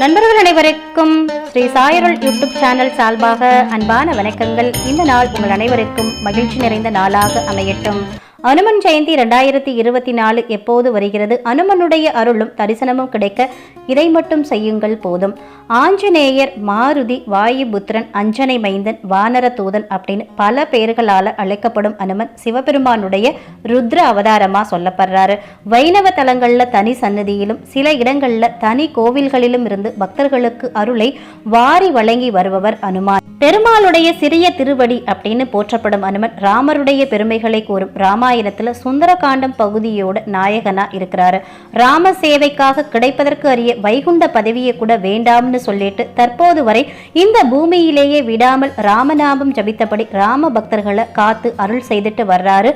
நண்பர்கள் அனைவருக்கும் Sri சாயருள் YouTube channel சார்பாக அன்பான வணக்கங்கள். இந்த நாள் உங்கள் அனைவருக்கும் மகிழ்ச்சி நிறைந்த நாளாக அமையட்டும். அனுமன் ஜெயந்தி 2024 எப்போது வருகிறது? அனுமனுடைய அருளும் தரிசனமும் கிடைக்க இதை மட்டும் செய்யுங்கள் போதும். ஆஞ்சநேயர், மாருதி, வாயுபுத்திரன், அஞ்சனை மைந்தன், வானர தூதன் அப்படின்னு பல பெயர்களால் அழைக்கப்படும் அனுமன் சிவபெருமானுடைய ருத்ர அவதாரமா சொல்லப்படுறாரு. வைணவ தலங்கள்ல தனி சன்னதியிலும் சில இடங்கள்ல தனி கோவில்களிலும் இருந்து பக்தர்களுக்கு அருளை வாரி வழங்கி வருபவர் அனுமான். பெருமாளுடைய சிறிய திருவடி அப்படின்னு போற்றப்படும் அனுமன் ராமருடைய பெருமைகளை கூறும் ராமாயணத்துல சுந்தரகாண்டம் பகுதியோட நாயகனா இருக்கிறாரு. ராம சேவைக்காக கிடைப்பதற்கு அரிய வைகுண்ட பதவியை கூட வேண்டாம்னு சொல்லிட்டு தற்போது வரை இந்த பூமியிலேயே விடாமல் ராமநாமம் ஜபித்தபடி ராம பக்தர்களை காத்து அருள் செய்துட்டு வர்றாரு.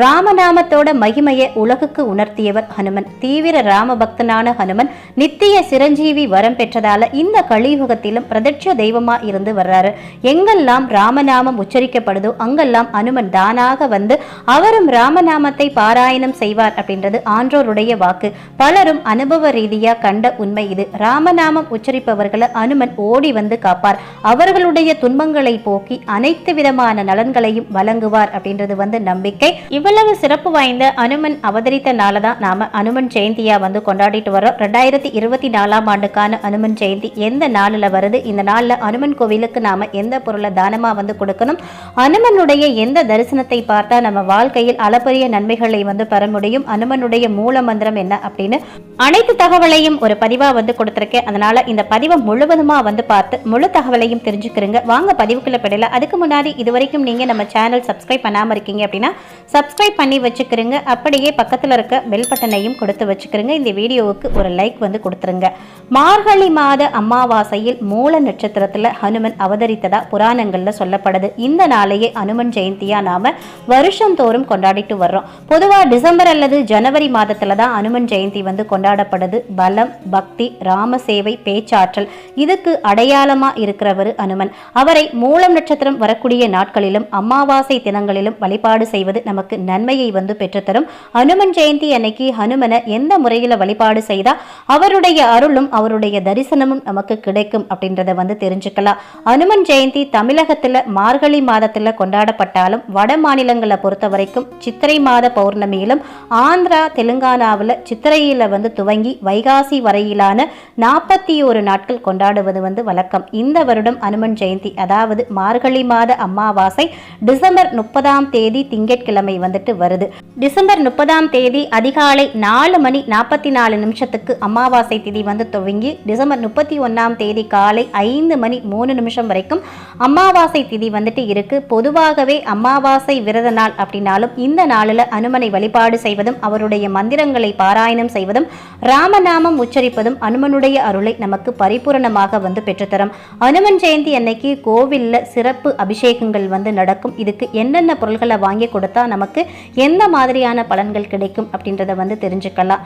ராமநாமத்தோட மகிமையை உலகுக்கு உணர்த்தியவர் ஹனுமன். தீவிர ராம பக்தனான ஹனுமன் நித்திய சிரஞ்சீவி வரம் பெற்றதால இந்த கலியுகத்திலும் பிரதட்ச தெய்வமா இருந்து வர்றாரு. எங்கெல்லாம் ராமநாமம் உச்சரிக்கப்படுதோ அங்கெல்லாம் ஹனுமன் தானாக வந்து அவரும் ராமநாமத்தை பாராயணம் செய்வார் அப்படின்றது ஆன்றோருடைய வாக்கு. பலரும் அனுபவ ரீதியா கண்ட உண்மை இது. ராமநாமம் உச்சரிப்பவர்களை ஹனுமன் ஓடி வந்து காப்பார். அவர்களுடைய துன்பங்களை போக்கி அனைத்து விதமான நலன்களையும் வழங்குவார் அப்படின்றது நம்பிக்கை. இவ்வளவு சிறப்பு வாய்ந்த அனுமன் அவதரித்த நாளதான் நாம அனுமன் ஜெயந்தியா கொண்டாடிட்டு வரோம். 2024 ஆண்டுக்கான அனுமன் ஜெயந்தி எந்த நாளில் வருது? இந்த நாளில் அனுமன் கோவிலுக்கு நாம எந்த பொருளை தானமா கொடுக்கணும்? அனுமனுடைய எந்த தரிசனத்தை பார்த்தா நம்ம வாழ்க்கையில் அளப்பரிய நன்மைகளை பெற முடியும்? அனுமனுடைய மூல மந்திரம் என்ன அப்படின்னு அனைத்து தகவலையும் ஒரு பதிவா கொடுத்திருக்கேன். அதனால இந்த பதிவை முழுவதுமா பார்த்து முழு தகவலையும் தெரிஞ்சுக்கிறீங்க. வாங்க பதிவுக்குள்ள பெறல. அதுக்கு முன்னாடி இதுவரைக்கும் நீங்க நம்ம சேனல் சப்ஸ்கிரைப் பண்ணாம இருக்கீங்க அப்படின்னா சப்ஸ்கிரைப் பண்ணி வச்சுக்கிறீங்க. அப்படியே பக்கத்தில் இருக்க பெல் பட்டனையும் கொடுத்து வச்சுக்கிறீங்க. இந்த வீடியோவுக்கு ஒரு லைக் கொடுத்துருங்க. மார்கழி மாத அமாவாசையில் மூல நட்சத்திரத்தில் ஹனுமன் அவதரித்ததா புராணங்கள்ல சொல்லப்படுது. இந்த நாளையே அனுமன் ஜெயந்தியா நாம வருஷம் தோறும் கொண்டாடிட்டு வர்றோம். பொதுவா டிசம்பர் அல்லது ஜனவரி மாதத்துல தான் அனுமன் ஜெயந்தி கொண்டாடப்படுது. பலம், பக்தி, ராம சேவை, பேச்சாற்றல் இதுக்கு அடையாளமா இருக்கிறவர் அனுமன். அவரை மூலம் நட்சத்திரம் வரக்கூடிய நாட்களிலும் அமாவாசை தினங்களிலும் வழிபாடு செய்வது நமக்கு நன்மையை பெற்றுத்தரும். அனுமன் ஜெயந்தி அன்னைக்கு ஹனுமனை எந்த முறையில வழிபாடு செய்தா அவருடைய அருளும் அவருடைய தரிசனமும் நமக்கு கிடைக்கும் அப்படின்றத தெரிஞ்சுக்கலாம். அனுமன் ஜெயந்தி தமிழகத்துல மார்கழி மாதத்துல கொண்டாடப்பட்டாலும் வட மாநிலங்களை பொறுத்த வரைக்கும் சித்திரை மாத பௌர்ணமியிலும் ஆந்திரா, தெலுங்கானாவில் சித்திரையில துவங்கி வைகாசி வரையிலான 41 நாட்கள் கொண்டாடுவது வழக்கம். இந்த வருடம் அனுமன் ஜெயந்தி அதாவது மார்கழி மாத அமாவாசை டிசம்பர் 30ஆம் தேதி திங்கட்கிழமை வருது. டிசம்பர் 30ஆம் தேதி அதிகாலை 4:44 அமாவாசை திதி துவங்கி டிசம்பர் 31ஆம் தேதி காலை 5:03 வரைக்கும் அமாவாசை திதி இருக்கு. பொதுவாகவே அமாவாசை விரத நாள் அப்படின்னாலும் இந்த நாளில் அனுமனை வழிபாடு செய்வதும் அவருடைய மந்திரங்களை பாராயணம் செய்வதும் ராமநாமம் உச்சரிப்பதும் அனுமனுடைய அருளை நமக்கு பரிபூரணமாக பெற்றுத்தரும். அனுமன் ஜெயந்தி அன்னைக்கு கோவில்ல சிறப்பு அபிஷேகங்கள் நடக்கும். இதுக்கு என்னென்ன பொருள்களை வாங்கி கொடுத்தா நமக்கு எந்த மாதிரியான பலன்கள் கிடைக்கும் அப்படின்றத தெரிஞ்சுக்கலாம்.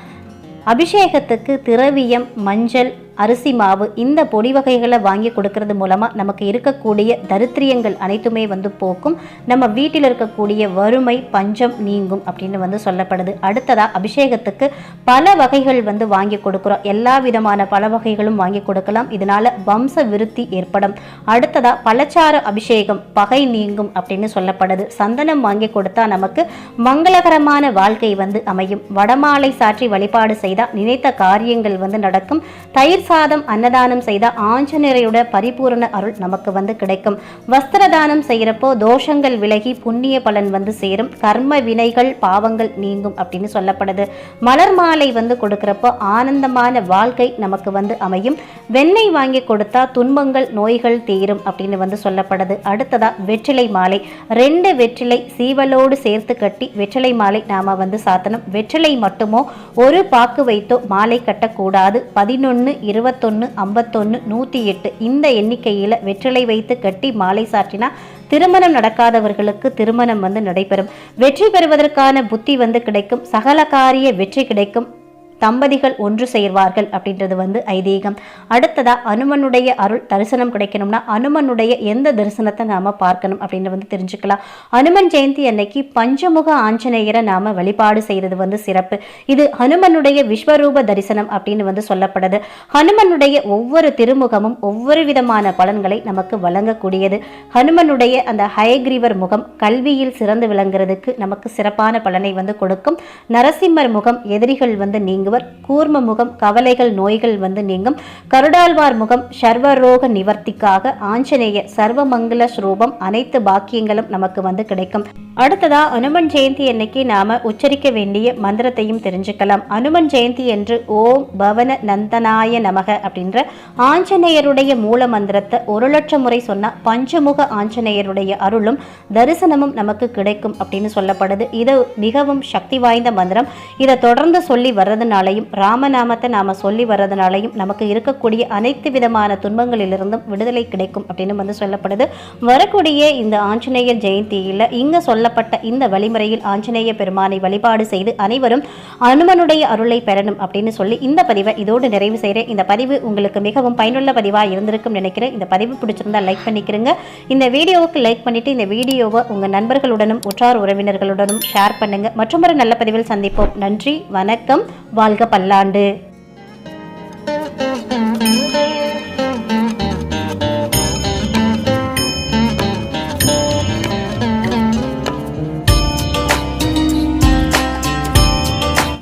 அபிஷேகத்துக்கு திரவியம், மஞ்சள், அரிசி மாவு இந்த பொடி வகைகளை வாங்கி கொடுக்கறது மூலமா நமக்கு இருக்கக்கூடிய தரித்திரியங்கள் அனைத்துமே போக்கும். நம்ம வீட்டில் இருக்கக்கூடிய வறுமை, பஞ்சம் நீங்கும் அப்படின்னு சொல்லப்படுது. அடுத்ததா அபிஷேகத்துக்கு பல வகைகள் வாங்கி கொடுக்கிறோம். எல்லா விதமான பல வகைகளும் வாங்கி கொடுக்கலாம். இதனால வம்ச விருத்தி ஏற்படும். அடுத்ததா பழச்சாறு அபிஷேகம் பகை நீங்கும் அப்படின்னு சொல்லப்படுது. சந்தனம் வாங்கி கொடுத்தா நமக்கு மங்களகரமான வாழ்க்கை அமையும். வடமாலை சாற்றி வழிபாடு செய்தா நினைத்த காரியங்கள் நடக்கும். தயிர் சாதம் அன்னதானம் செய்த ஆஞ்சநேயரோட பரிபூரண அருள் நமக்கு கிடைக்கும். வஸ்திரதானம் செய்யறப்போ தோஷங்கள் விலகி புண்ணிய பலன் சேரும். கர்ம வினைகள், பாவங்கள் நீங்கும் அப்படின்னு சொல்லப்படுது. மலர் மாலை கொடுக்கறப்போ ஆனந்தமான வாழ்க்கை நமக்கு அமையும். வெண்ணெய் வாங்கி கொடுத்தா துன்பங்கள், நோய்கள் தீரும் அப்படின்னு சொல்லப்படுது. அடுத்ததா வெற்றிலை மாலை. 2 வெற்றிலை சீவலோடு சேர்த்து கட்டி வெற்றிலை மாலை நாம சாத்தணும். வெற்றிலை மட்டுமோ ஒரு பாக்கு வைத்தோ மாலை கட்டக்கூடாது. 11, 21, 51, 108 இந்த எண்ணிக்கையில் வெற்றிலை வைத்து கட்டி மாலை சாற்றினா திருமணம் நடக்காதவர்களுக்கு திருமணம் நடைபெறும். வெற்றி பெறுவதற்கான புத்தி கிடைக்கும். சகல காரிய வெற்றி கிடைக்கும். தம்பதிகள் ஒன்று சேர்வார்கள் அப்படின்றது வந்து ஐதீகம். அடுத்ததா அனுமனுடைய அருள் தரிசனம் கிடைக்கணும்னா அனுமனுடைய எந்த தரிசனத்தை நாம பார்க்கணும் அப்படின்னு வந்து தெரிஞ்சுக்கலாம். அனுமன் ஜெயந்தி அன்னைக்கு பஞ்சமுக ஆஞ்சநேயரை நாம வழிபாடு செய்யறது வந்து சிறப்பு. இது ஹனுமனுடைய விஸ்வரூப தரிசனம் அப்படின்னு வந்து சொல்லப்படுது. ஹனுமனுடைய ஒவ்வொரு திருமுகமும் ஒவ்வொரு விதமான பலன்களை நமக்கு வழங்கக்கூடியது. ஹனுமனுடைய அந்த ஹயக்ரீவர் முகம் கல்வியில் சிறந்து விளங்குறதுக்கு நமக்கு சிறப்பான பலனை வந்து கொடுக்கும். நரசிம்மர் முகம் எதிரிகள் வந்து நீங்குவர். கூர்ம முகம் கவலைகள் நோய்கள் வந்து நீங்கும். கருடாழ்வார் முகம் சர்வரோக நிவர்த்திக்காக. ஆஞ்சநேயர் சர்வமங்கல ஸ்ரூபம் அனைத்து பாக்கியங்களும் நமக்கு வந்து கிடைக்கும். அடுத்ததா அனுமன் ஜெயந்தி அன்னைக்கு நாம உச்சரிக்க வேண்டிய மந்திரத்தையும் தெரிஞ்சுக்கலாம். அனுமன் ஜெயந்தி என்று ஓம் பவன நந்தனாய நமக அப்படின்ற ஆஞ்சநேயருடைய மூல மந்திரத்தை 1,00,000 முறை சொன்னா பஞ்சமுக ஆஞ்சநேயருடைய அருளும் தரிசனமும் நமக்கு கிடைக்கும் அப்படின்னு சொல்லப்படுது. இது மிகவும் சக்தி வாய்ந்த மந்திரம். இதை தொடர்ந்து சொல்லி வர்றதுனாலையும் ராமநாமத்தை நாம சொல்லி வர்றதுனாலையும் நமக்கு இருக்கக்கூடிய அனைத்து விதமான துன்பங்களிலிருந்தும் விடுதலை கிடைக்கும் அப்படின்னு வந்து சொல்லப்படுது. வரக்கூடிய இந்த ஆஞ்சநேயர் ஜெயந்தியில இங்க சொல்லப்பட்ட இந்த வழிமுறையில் ஆஞ்சநேய பெருமானை வழிபாடு செய்து அனைவரும் அனுமனுடைய அருளை பெறணும் அப்படின்னு சொல்லி இந்த பதிவை இதோடு நிறைவு செய்கிறேன். இந்த பதிவு உங்களுக்கு மிகவும் பயனுள்ள பதிவாக இருந்திருக்கும் நினைக்கிறேன். இந்த பதிவு பிடிச்சிருந்தா லைக் பண்ணிக்கிறேங்க. இந்த வீடியோவுக்கு லைக் பண்ணிட்டு இந்த வீடியோவை உங்க நண்பர்களுடனும் உற்றார் உறவினர்களுடனும் ஷேர் பண்ணுங்க. மற்றொரு நல்ல பதிவில் சந்திப்போம். நன்றி, வணக்கம், வாழ்க பல்லாண்டு.